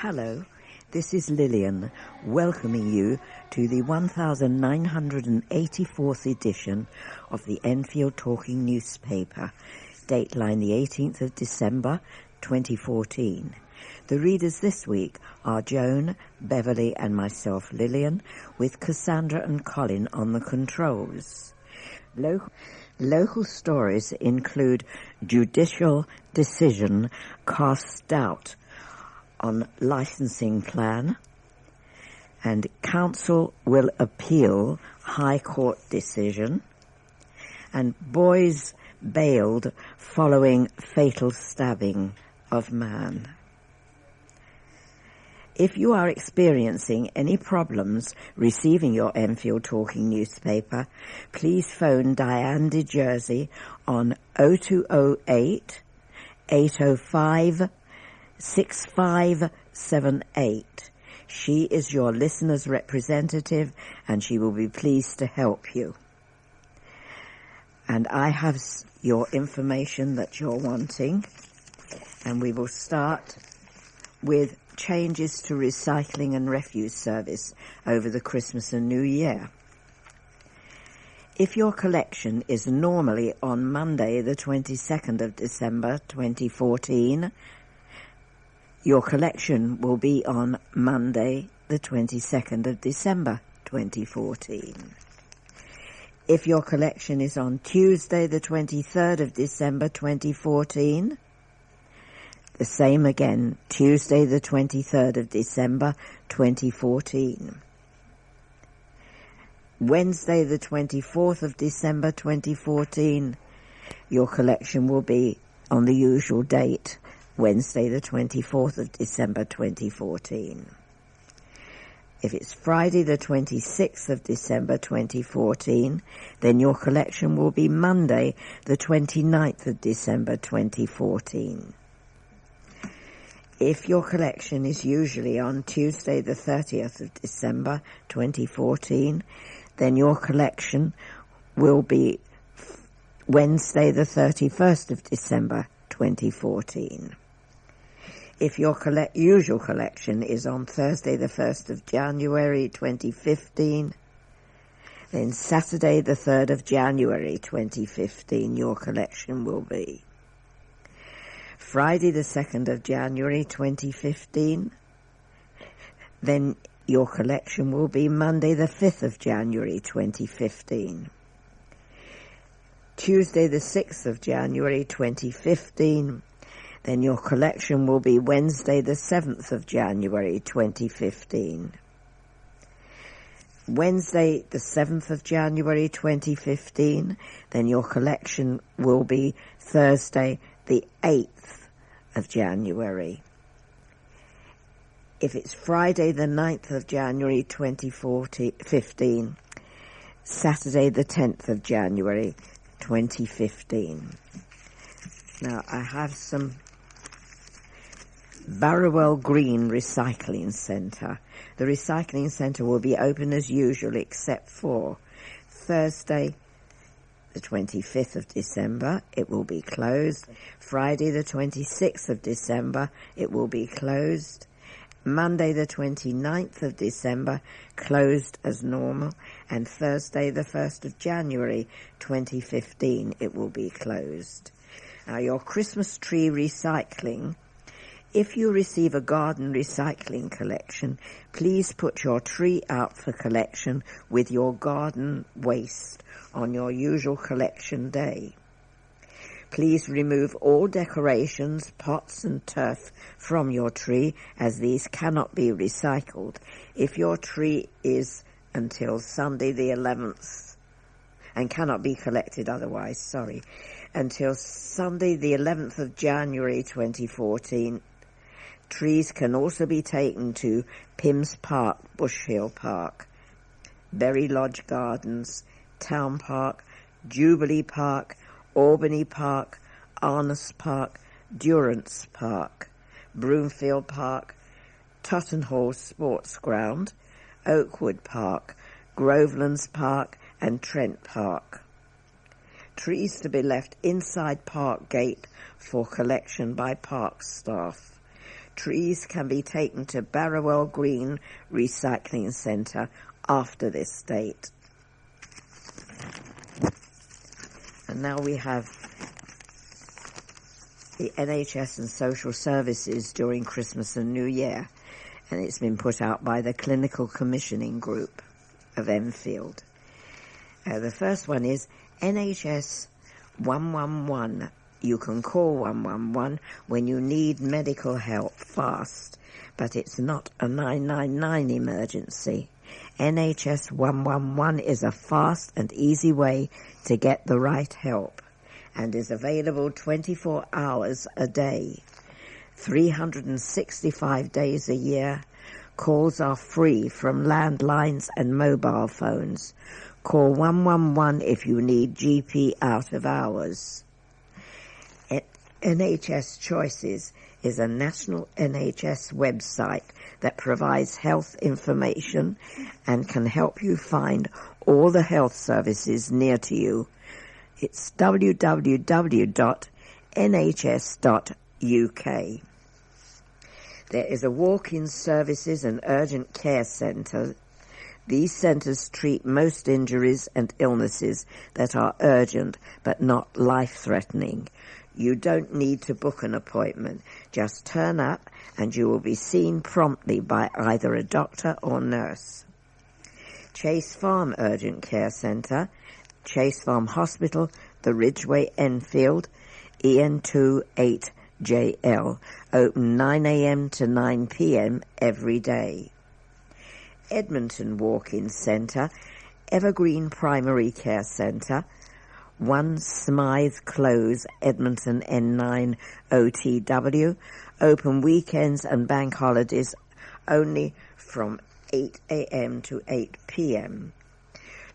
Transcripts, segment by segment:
Hello, this is Lilian, welcoming you to the 1984th edition of the Enfield Talking Newspaper, Dateline the 18th of December 2014. The readers this week are Joan, Beverley and myself, Lilian, with Cassandra and Colin on the controls. Local stories include judicial decision casts doubt on licensing plan, and council will appeal High Court decision, and boys bailed following fatal stabbing of man. If you are experiencing any problems receiving your Enfield Talking newspaper, please phone Diane de Jersey on 0208 805 6578. She is your listener's representative and she will be pleased to help you. And I have your information that you're wanting, and we will start with changes to recycling and refuse service over the Christmas and New Year. If your collection is normally on Monday the 22nd of December 2014, your collection will be on Monday the 22nd of December 2014. If your collection is on Tuesday the 23rd of December 2014, the same again, Tuesday the 23rd of December 2014. Wednesday the 24th of December 2014, your collection will be on the usual date, Wednesday the 24th of December 2014. If it's Friday the 26th of December 2014, then your collection will be Monday the 29th of December 2014. If your collection is usually on Tuesday the 30th of December 2014, then your collection will be Wednesday the 31st of December 2014. If your usual collection is on Thursday the 1st of January 2015, then Saturday the 3rd of January 2015 your collection will be. Friday the 2nd of January 2015, then your collection will be Monday the 5th of January 2015. Tuesday the 6th of January 2015, then your collection will be Wednesday the 7th of January 2015. Wednesday the 7th of January 2015, then your collection will be Thursday the 8th of January. If it's Friday the 9th of January 2015, Saturday the 10th of January 2015. Now I have some Barrowell Green Recycling Centre. The recycling centre will be open as usual except for Thursday the 25th of December, it will be closed. Friday the 26th of December, it will be closed. Monday the 29th of December, closed as normal. And Thursday the 1st of January 2015, it will be closed. Now your Christmas tree recycling. If you receive a garden recycling collection, please put your tree out for collection with your garden waste on your usual collection day. Please remove all decorations, pots and turf from your tree, as these cannot be recycled. If your tree is until Sunday the 11th, and cannot be collected otherwise, until Sunday the 11th of January 2014, trees can also be taken to Pims Park, Bush Hill Park, Berry Lodge Gardens, Town Park, Jubilee Park, Albany Park, Arness Park, Durance Park, Broomfield Park, Tottenham Hall Sports Ground, Oakwood Park, Grovelands Park and Trent Park. Trees to be left inside park gate for collection by park staff. Trees can be taken to Barrowell Green Recycling Centre after this date. And now we have the NHS and social services during Christmas and New Year, and it's been put out by the Clinical Commissioning Group of Enfield. The first one is NHS 111. You can call 111 when you need medical help fast, but it's not a 999 emergency. NHS 111 is a fast and easy way to get the right help and is available 24 hours a day, 365 days a year. Calls are free from landlines and mobile phones. Call 111 if you need GP out of hours. NHS Choices is a national NHS website that provides health information and can help you find all the health services near to you. It's www.nhs.uk. There is a walk-in services and urgent care centre. These centres treat most injuries and illnesses that are urgent but not life-threatening. You don't need to book an appointment. Just turn up and you will be seen promptly by either a doctor or nurse. Chase Farm Urgent Care Centre, Chase Farm Hospital, the Ridgeway, Enfield, EN2 8JL, open 9 a.m. to 9 p.m. every day. Edmonton Walk-in Centre, Evergreen Primary Care Centre, 1 Smythe Close, Edmonton N9 OTW, open weekends and bank holidays only from 8 a.m. to 8 p.m.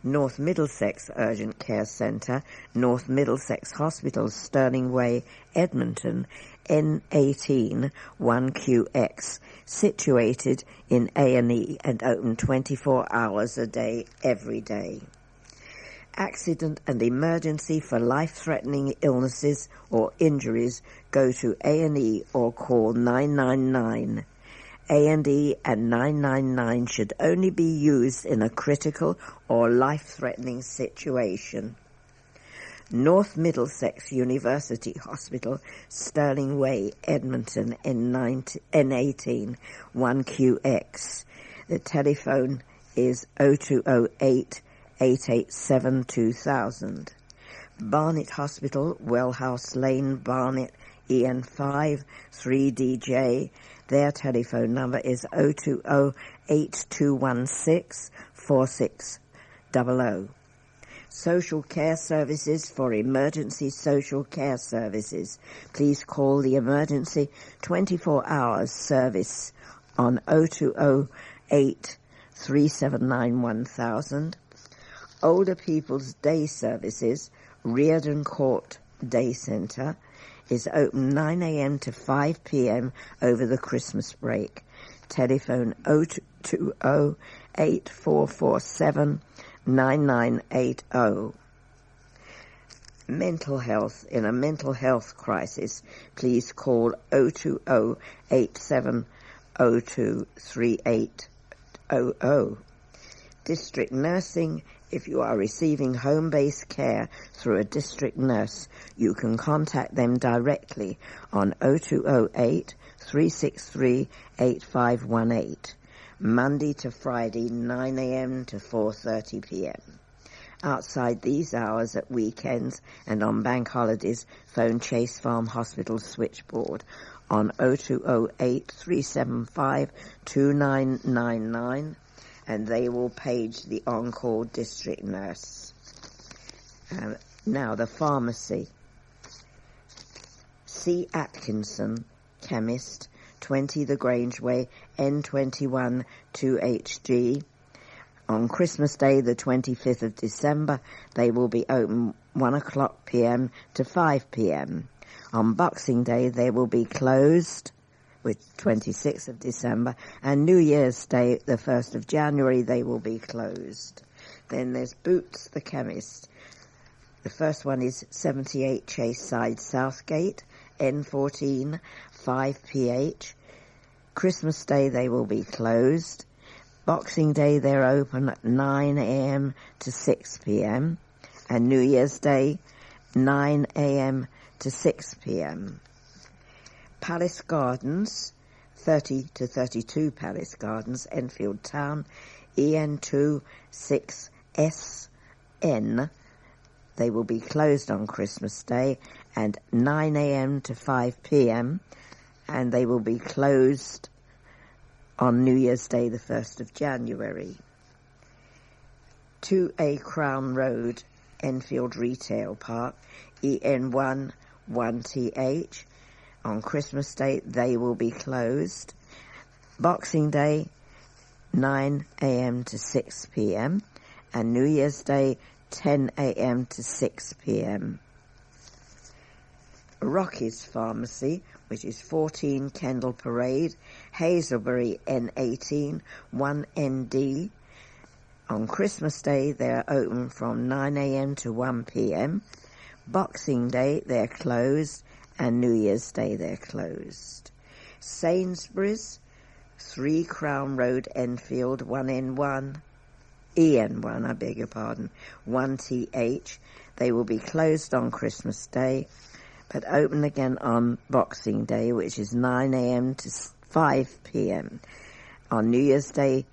North Middlesex Urgent Care Centre, North Middlesex Hospital, Stirling Way, Edmonton, N18 1QX, situated in A&E and open 24 hours a day, every day. Accident and emergency for life-threatening illnesses or injuries, go to A&E or call 999. A&E and 999 should only be used in a critical or life-threatening situation. North Middlesex University Hospital, Stirling Way, Edmonton, N18 1QX. The telephone is 0208 887 2000. Barnet Hospital, Wellhouse Lane, Barnet, EN5 3DJ. Their telephone number is 020 8216 4600. Social care services for emergency social care services. Please call the emergency 24 hours service on 0208 379 1000. Older People's Day Services, Reardon Court Day Centre, is open 9 a.m. to 5 p.m. over the Christmas break. Telephone 020 8447 9980. Mental health. In a mental health crisis, please call 020 8702 3800. District nursing. If you are receiving home-based care through a district nurse, you can contact them directly on 0208 363 8518, Monday to Friday, 9 a.m. to 4:30 p.m. Outside these hours at weekends and on bank holidays, phone Chase Farm Hospital switchboard on 0208 375 2999. And they will page the on-call district nurse. Now, the pharmacy. C. Atkinson, chemist, 20 The Grange Way, N21 2HG. On Christmas Day, the 25th of December, they will be open 1 o'clock p.m. to 5 p.m. On Boxing Day, they will be closed, with 26th of December, and New Year's Day, the 1st of January, they will be closed. Then there's Boots the Chemist. The first one is 78 Chase Side, Southgate, N14 5PH. Christmas Day they will be closed. Boxing Day they're open at 9 a.m. to 6 p.m. and New Year's Day 9 a.m. to 6 p.m. Palace Gardens, 30 to 32 Palace Gardens, Enfield Town, EN2 6SN. They will be closed on Christmas Day and 9 a.m. to 5 p.m. and they will be closed on New Year's Day, the 1st of January. 2A Crown Road, Enfield Retail Park, EN1 1TH. On Christmas Day, they will be closed. Boxing Day, 9 a.m. to 6 p.m. and New Year's Day, 10 a.m. to 6 p.m. Rocky's Pharmacy, which is 14 Kendall Parade, Hazelbury N18 1ND. On Christmas Day, they're open from 9 a.m. to 1 p.m. Boxing Day, they're closed, and New Year's Day, they're closed. Sainsbury's, 3 Crown Road, Enfield, 1N1, EN1, I beg your pardon, 1TH. They will be closed on Christmas Day, but open again on Boxing Day, which is 9 a.m. to 5 p.m. On New Year's Day,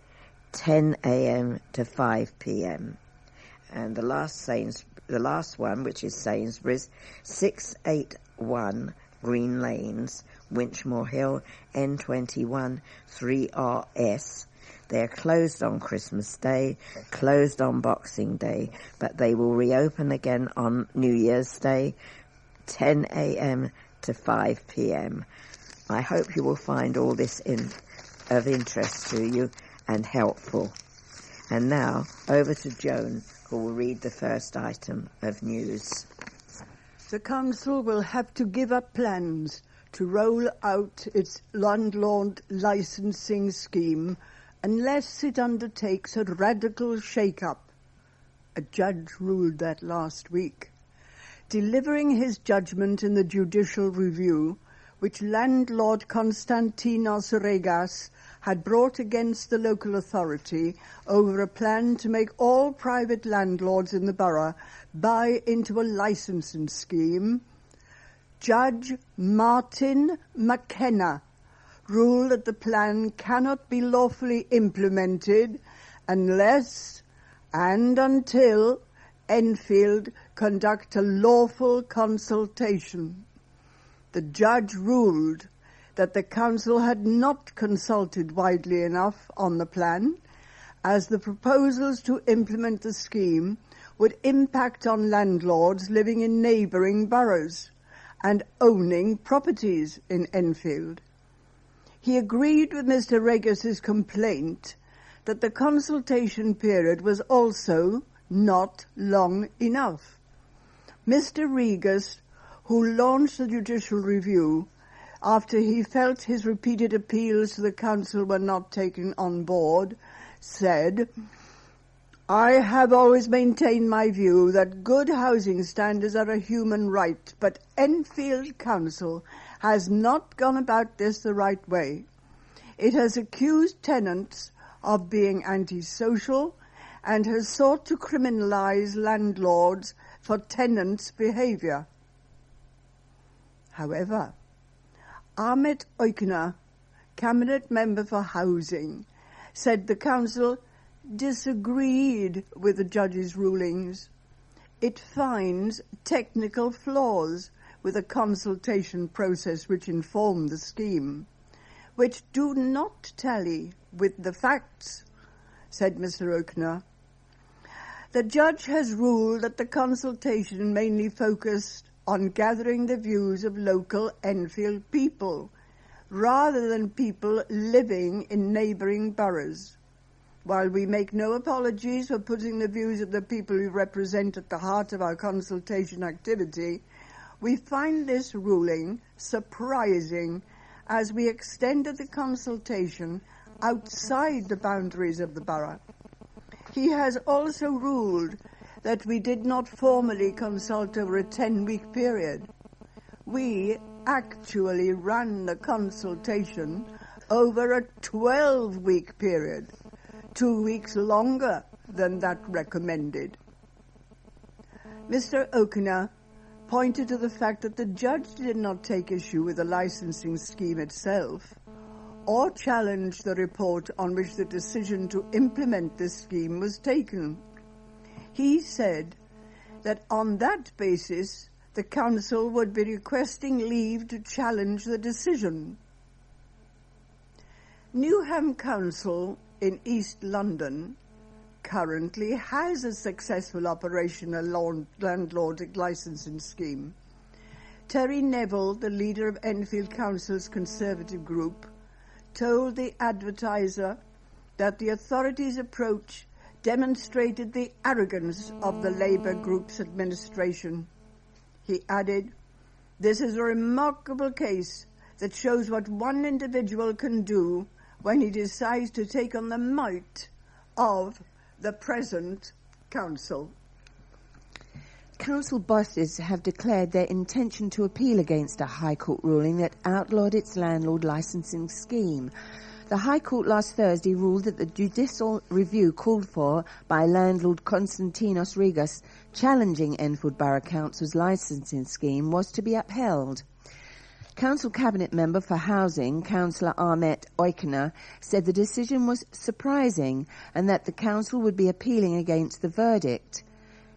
10 a.m. to 5 p.m. And the last one, which is Sainsbury's, 681 Green Lanes, Winchmore Hill, N21 3RS. They're closed on Christmas Day, closed on Boxing Day, but they will reopen again on New Year's Day, 10 a.m. to 5 p.m. I hope you will find all this of interest to you and helpful. And now, over to Joan, who will read the first item of news. The council will have to give up plans to roll out its landlord licensing scheme unless it undertakes a radical shake-up. A judge ruled that last week. Delivering his judgment in the judicial review, which landlord Konstantinos Regas had brought against the local authority over a plan to make all private landlords in the borough buy into a licensing scheme, Judge Martin McKenna ruled that the plan cannot be lawfully implemented unless and until Enfield conduct a lawful consultation. The judge ruled that the council had not consulted widely enough on the plan, as the proposals to implement the scheme would impact on landlords living in neighbouring boroughs and owning properties in Enfield. He agreed with Mr. Regas's complaint that the consultation period was also not long enough. Mr. Regas, who launched the judicial review after he felt his repeated appeals to the council were not taken on board, said, "I have always maintained my view that good housing standards are a human right, but Enfield Council has not gone about this the right way. It has accused tenants of being antisocial and has sought to criminalise landlords for tenants' behaviour." However, Ahmet Oykner, Cabinet Member for Housing, said the council disagreed with the judge's rulings. It finds technical flaws with the consultation process which informed the scheme, which do not tally with the facts, said Mr. Oykner. The judge has ruled that the consultation mainly focused on gathering the views of local Enfield people, rather than people living in neighbouring boroughs. While we make no apologies for putting the views of the people we represent at the heart of our consultation activity, we find this ruling surprising as we extended the consultation outside the boundaries of the borough. He has also ruled that we did not formally consult over a 10-week period. We actually ran the consultation over a 12-week period, 2 weeks longer than that recommended. Mr. O'Connor pointed to the fact that the judge did not take issue with the licensing scheme itself or challenge the report on which the decision to implement this scheme was taken. He said that on that basis, the council would be requesting leave to challenge the decision. Newham Council in East London currently has a successful operational landlord licensing scheme. Terry Neville, the leader of Enfield Council's Conservative group, told the Advertiser that the authorities' approach demonstrated the arrogance of the Labour group's administration. He added, "This is a remarkable case that shows what one individual can do when he decides to take on the might of the present council." Council bosses have declared their intention to appeal against a High Court ruling that outlawed its landlord licensing scheme. The High Court last Thursday ruled that the judicial review called for by landlord Konstantinos Rigas challenging Enfield Borough Council's licensing scheme was to be upheld. Council Cabinet Member for Housing, Councillor Ahmet Oykner, said the decision was surprising and that the Council would be appealing against the verdict.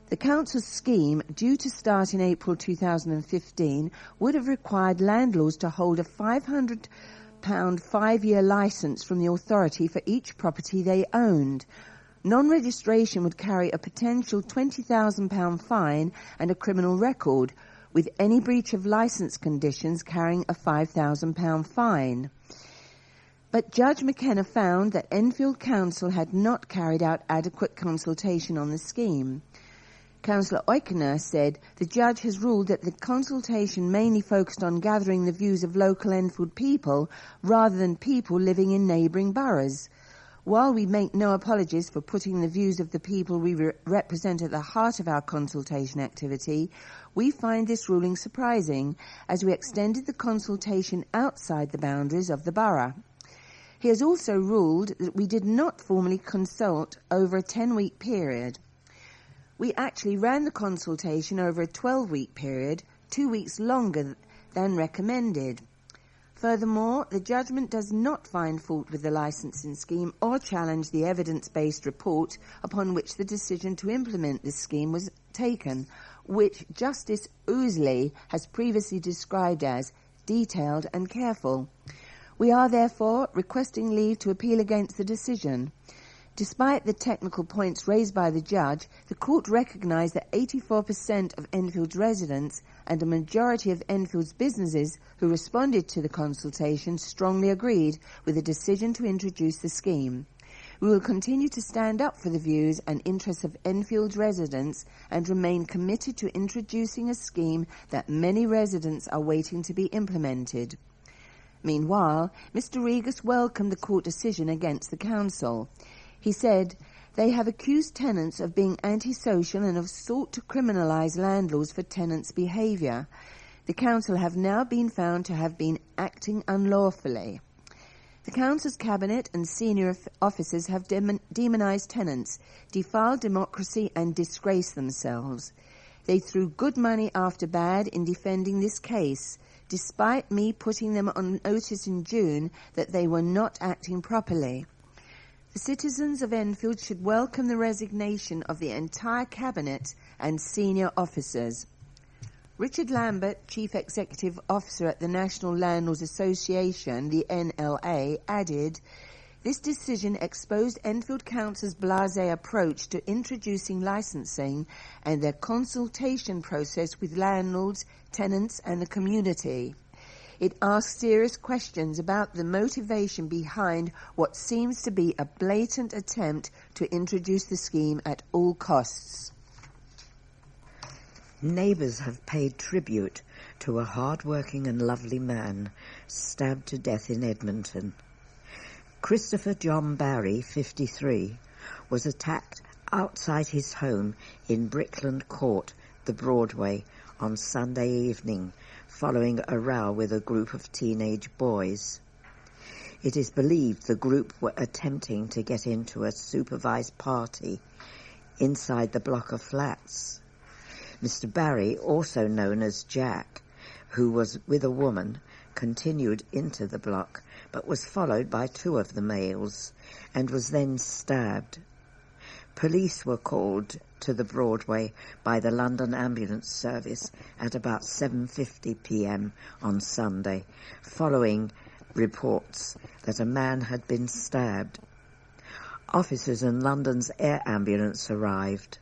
The Council's scheme, due to start in April 2015, would have required landlords to hold a £500 5-year licence from the authority for each property they owned. Non-registration would carry a potential £20,000 fine and a criminal record, with any breach of licence conditions carrying a £5,000 fine. But Judge McKenna found that Enfield Council had not carried out adequate consultation on the scheme. Councillor Oykner said the judge has ruled that the consultation mainly focused on gathering the views of local Enfield people rather than people living in neighbouring boroughs. While we make no apologies for putting the views of the people we represent at the heart of our consultation activity, we find this ruling surprising as we extended the consultation outside the boundaries of the borough. He has also ruled that we did not formally consult over a 10-week period. We actually ran the consultation over a 12-week period, 2 weeks longer than recommended. Furthermore, the judgment does not find fault with the licensing scheme or challenge the evidence-based report upon which the decision to implement this scheme was taken, which Justice Ousley has previously described as detailed and careful. We are therefore requesting leave to appeal against the decision. Despite the technical points raised by the judge, the court recognised that 84% of Enfield's residents and a majority of Enfield's businesses who responded to the consultation strongly agreed with the decision to introduce the scheme. We will continue to stand up for the views and interests of Enfield's residents and remain committed to introducing a scheme that many residents are waiting to be implemented. Meanwhile, Mr. Rigas welcomed the court decision against the council. He said, "They have accused tenants of being antisocial and have sought to criminalise landlords for tenants' behaviour. The council have now been found to have been acting unlawfully. The council's cabinet and senior officers have demonised tenants, defiled democracy and disgraced themselves. They threw good money after bad in defending this case, despite me putting them on notice in June that they were not acting properly. The citizens of Enfield should welcome the resignation of the entire cabinet and senior officers." Richard Lambert, Chief Executive Officer at the National Landlords Association, the NLA, added, "This decision exposed Enfield Council's blasé approach to introducing licensing and their consultation process with landlords, tenants and the community. It asks serious questions about the motivation behind what seems to be a blatant attempt to introduce the scheme at all costs." Neighbours have paid tribute to a hard-working and lovely man stabbed to death in Edmonton. Christopher John Barry, 53, was attacked outside his home in Brickland Court, the Broadway, on Sunday evening, following a row with a group of teenage boys. It is believed the group were attempting to get into a supervised party inside the block of flats. Mr. Barry, also known as Jack, who was with a woman, continued into the block, but was followed by two of the males and was then stabbed. Police were called to the Broadway by the London Ambulance Service at about 7:50 p.m. on Sunday, following reports that a man had been stabbed. Officers in London's air ambulance arrived,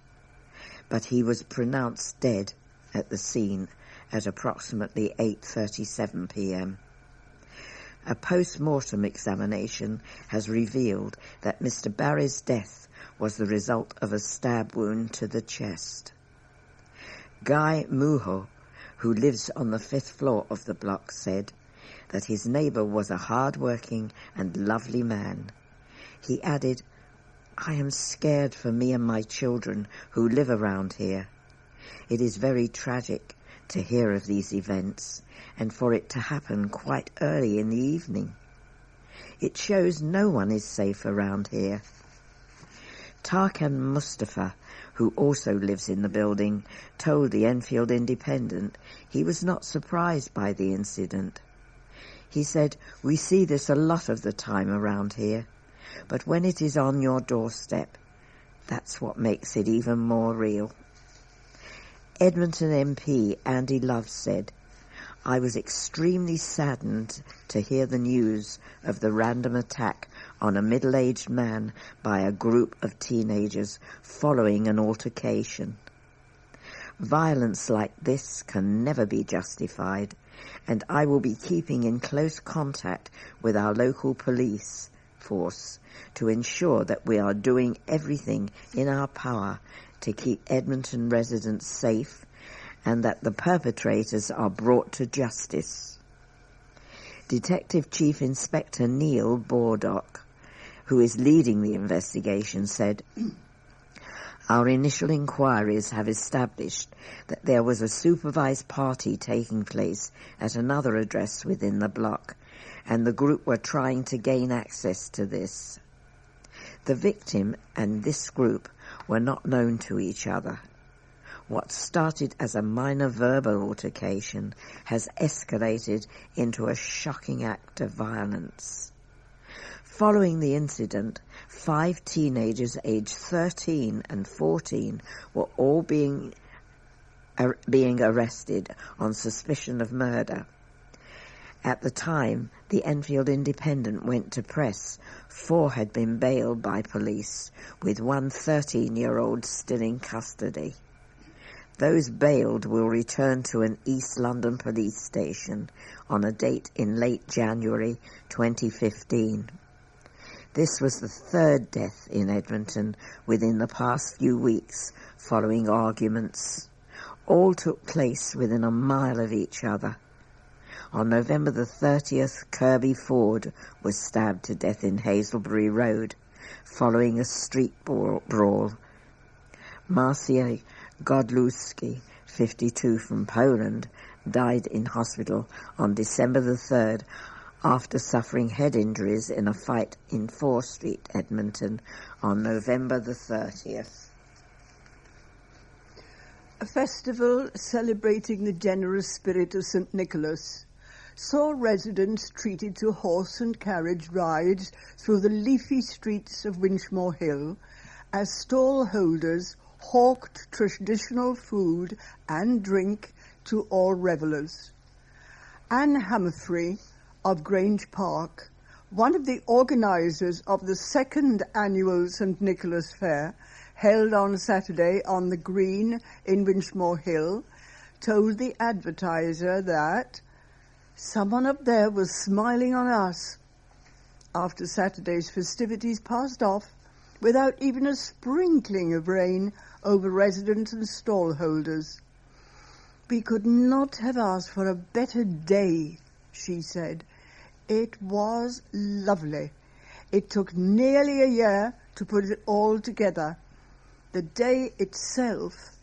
but he was pronounced dead at the scene at approximately 8:37 p.m. A post-mortem examination has revealed that Mr. Barry's death was the result of a stab wound to the chest. Guy Muho, who lives on the 5th floor of the block, said that his neighbour was a hard-working and lovely man. He added, "I am scared for me and my children who live around here. It is very tragic to hear of these events and for it to happen quite early in the evening. It shows no one is safe around here." Tarkan Mustafa, who also lives in the building, told the Enfield Independent he was not surprised by the incident. He said, "We see this a lot of the time around here, but when it is on your doorstep, that's what makes it even more real." Edmonton MP Andy Love said, "I was extremely saddened to hear the news of the random attack on a middle-aged man by a group of teenagers following an altercation. Violence like this can never be justified, and I will be keeping in close contact with our local police force to ensure that we are doing everything in our power to keep Edmonton residents safe and that the perpetrators are brought to justice." Detective Chief Inspector Neil Bordock, who is leading the investigation, said, "Our initial inquiries have established that there was a supervised party taking place at another address within the block, and the group were trying to gain access to this. The victim and this group were not known to each other. What started as a minor verbal altercation has escalated into a shocking act of violence." Following the incident, 5 teenagers aged 13 and 14 were all being arrested on suspicion of murder. At the time the Enfield Independent went to press, 4 had been bailed by police, with one 13-year-old still in custody. Those bailed will return to an East London police station on a date in late January 2015. This was the 3rd death in Edmonton within the past few weeks following arguments. All took place within a mile of each other. On November the 30th, Kirby Ford was stabbed to death in Hazelbury Road following a street brawl. Marcia Godlewski, 52, from Poland, died in hospital on December the 3rd after suffering head injuries in a fight in 4 Street, Edmonton, on November the 30th. A festival celebrating the generous spirit of St. Nicholas saw residents treated to horse and carriage rides through the leafy streets of Winchmore Hill as stall holders hawked traditional food and drink to all revellers. Anne Hammerfrey of Grange Park, one of the organisers of the 2nd annual St. Nicholas Fair, held on Saturday on the Green in Winchmore Hill, told the Advertiser that someone up there was smiling on us after Saturday's festivities passed off without even a sprinkling of rain over residents and stallholders. "We could not have asked for a better day," she said. "It was lovely. It took nearly a year to put it all together. The day itself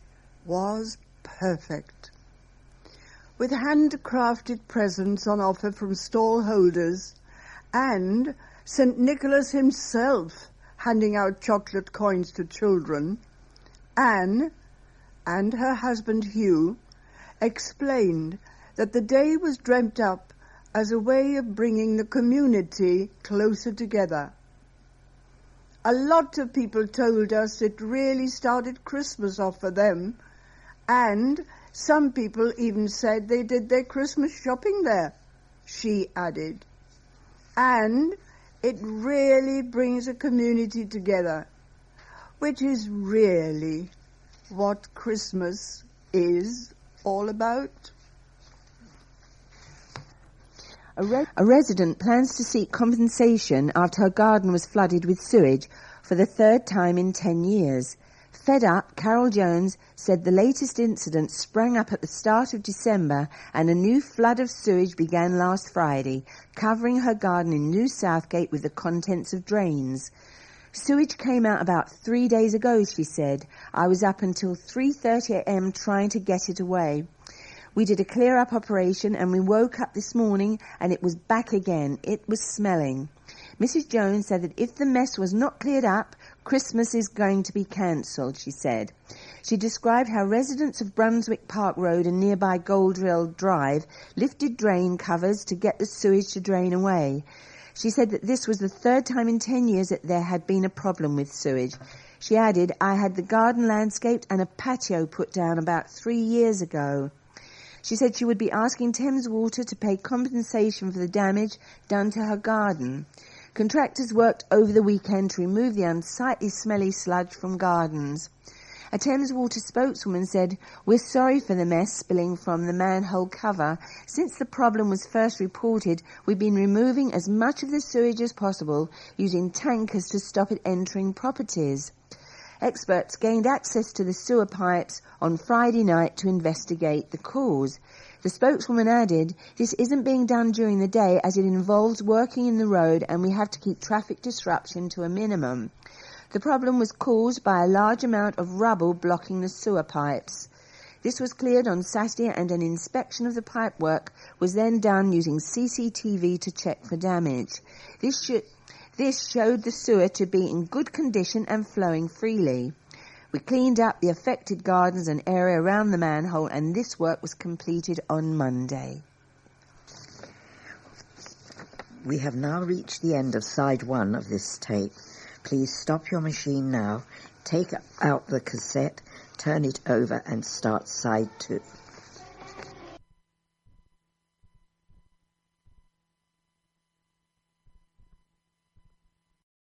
was perfect." With handcrafted presents on offer from stall holders and St. Nicholas himself handing out chocolate coins to children, Anne and her husband Hugh explained that the day was dreamt up as a way of bringing the community closer together. A lot of people told us it really started Christmas off for them, and some people even said they did their Christmas shopping there, she added. And it really brings a community together, which is really what Christmas is all about. A resident plans to seek compensation after her garden was flooded with sewage for the third time in 10 years. Fed up, Carol Jones said the latest incident sprang up at the start of December and a new flood of sewage began last Friday, covering her garden in New Southgate with the contents of drains. Sewage came out about 3 days ago, she said. I was up until 3:30 a.m. trying to get it away. We did a clear-up operation and we woke up this morning and it was back again. It was smelling. Mrs. Jones said that if the mess was not cleared up, Christmas is going to be cancelled, she said. She described how residents of Brunswick Park Road and nearby Goldrill Drive lifted drain covers to get the sewage to drain away. She said that this was the third time in 10 years that there had been a problem with sewage. She added, I had the garden landscaped and a patio put down about 3 years ago. She said she would be asking Thames Water to pay compensation for the damage done to her garden. Contractors worked over the weekend to remove the unsightly smelly sludge from gardens. A Thames Water spokeswoman said, we're sorry for the mess spilling from the manhole cover. Since the problem was first reported, we've been removing as much of the sewage as possible, using tankers to stop it entering properties. Experts gained access to the sewer pipes on Friday night to investigate the cause. The spokeswoman added, this isn't being done during the day as it involves working in the road and we have to keep traffic disruption to a minimum. The problem was caused by a large amount of rubble blocking the sewer pipes. This was cleared on Saturday and an inspection of the pipework was then done using CCTV to check for damage. This showed the sewer to be in good condition and flowing freely. We cleaned up the affected gardens and area around the manhole and this work was completed on Monday. We have now reached the end of side 1 of this tape. Please stop your machine now, take out the cassette, turn it over and start side 2.